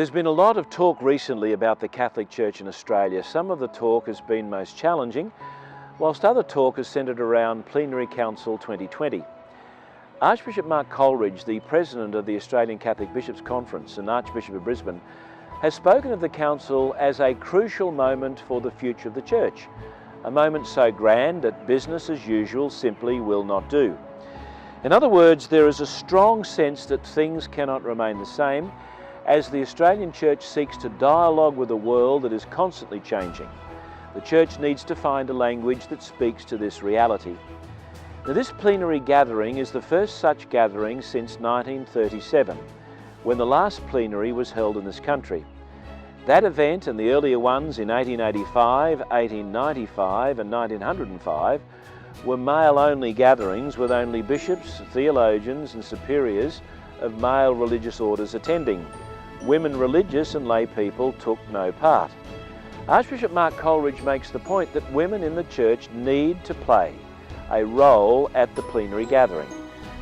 There's been a lot of talk recently about the Catholic Church in Australia. Some of the talk has been most challenging, whilst other talk has centred around Plenary Council 2020. Archbishop Mark Coleridge, the President of the Australian Catholic Bishops' Conference and Archbishop of Brisbane, has spoken of the Council as a crucial moment for the future of the Church, a moment so grand that business as usual simply will not do. In other words, there is a strong sense that things cannot remain the same as the Australian Church seeks to dialogue with a world that is constantly changing. The Church needs to find a language that speaks to this reality. Now, this plenary gathering is the first such gathering since 1937, when the last plenary was held in this country. That event and the earlier ones in 1885, 1895 and 1905 were male-only gatherings with only bishops, theologians and superiors of male religious orders attending. Women religious and lay people took no part. Archbishop Mark Coleridge makes the point that women in the Church need to play a role at the plenary gathering.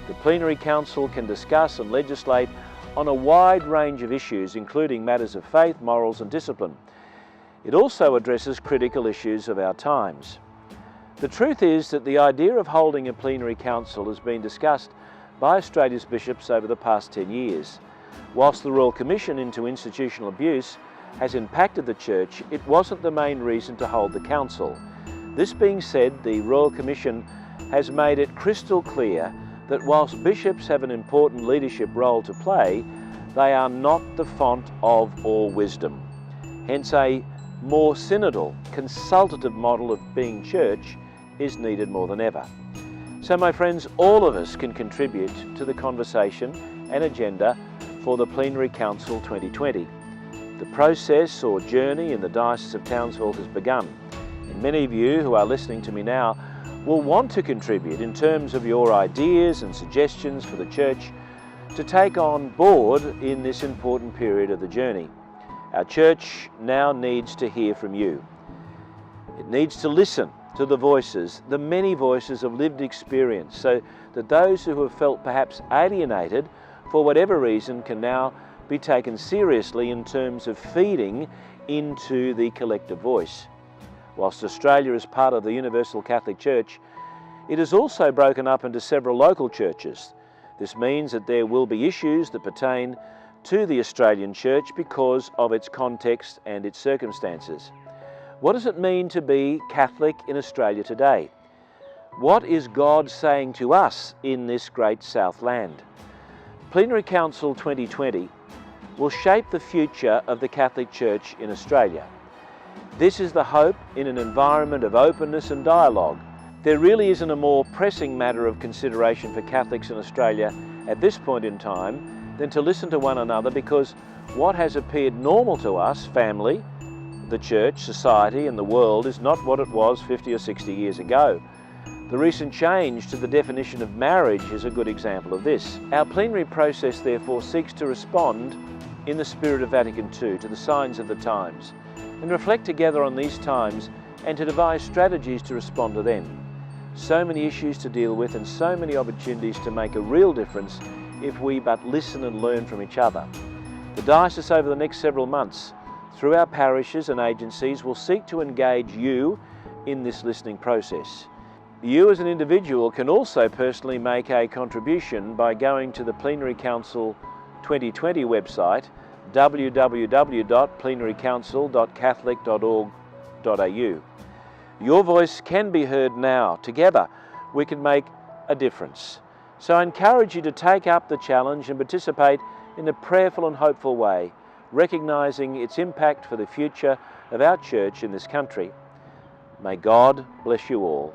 The Plenary Council can discuss and legislate on a wide range of issues, including matters of faith, morals and discipline. It also addresses critical issues of our times. The truth is that the idea of holding a plenary council has been discussed by Australia's bishops over the past 10 years. Whilst the Royal Commission into Institutional Abuse has impacted the Church, it wasn't the main reason to hold the council. This being said, the Royal Commission has made it crystal clear that whilst bishops have an important leadership role to play, they are not the font of all wisdom. Hence, a more synodal, consultative model of being church is needed more than ever. So my friends, all of us can contribute to the conversation and agenda for the Plenary Council 2020. The process or journey in the Diocese of Townsville has begun, and many of you who are listening to me now will want to contribute in terms of your ideas and suggestions for the Church to take on board in this important period of the journey. Our Church now needs to hear from you. It needs to listen to the voices, the many voices of lived experience, so that those who have felt perhaps alienated for whatever reason can now be taken seriously in terms of feeding into the collective voice. Whilst Australia is part of the Universal Catholic Church, it is also broken up into several local churches. This means that there will be issues that pertain to the Australian Church because of its context and its circumstances. What does it mean to be Catholic in Australia today? What is God saying to us in this great Southland? Plenary Council 2020 will shape the future of the Catholic Church in Australia. This is the hope in an environment of openness and dialogue. There really isn't a more pressing matter of consideration for Catholics in Australia at this point in time than to listen to one another, because what has appeared normal to us, family, the Church, society and the world, is not what it was 50 or 60 years ago. The recent change to the definition of marriage is a good example of this. Our plenary process therefore seeks to respond in the spirit of Vatican II to the signs of the times and reflect together on these times and to devise strategies to respond to them. So many issues to deal with and so many opportunities to make a real difference if we but listen and learn from each other. The diocese over the next several months, through our parishes and agencies, will seek to engage you in this listening process. You as an individual can also personally make a contribution by going to the Plenary Council 2020 website, www.plenarycouncil.catholic.org.au. Your voice can be heard now. Together we can make a difference. So I encourage you to take up the challenge and participate in a prayerful and hopeful way, recognising its impact for the future of our Church in this country. May God bless you all.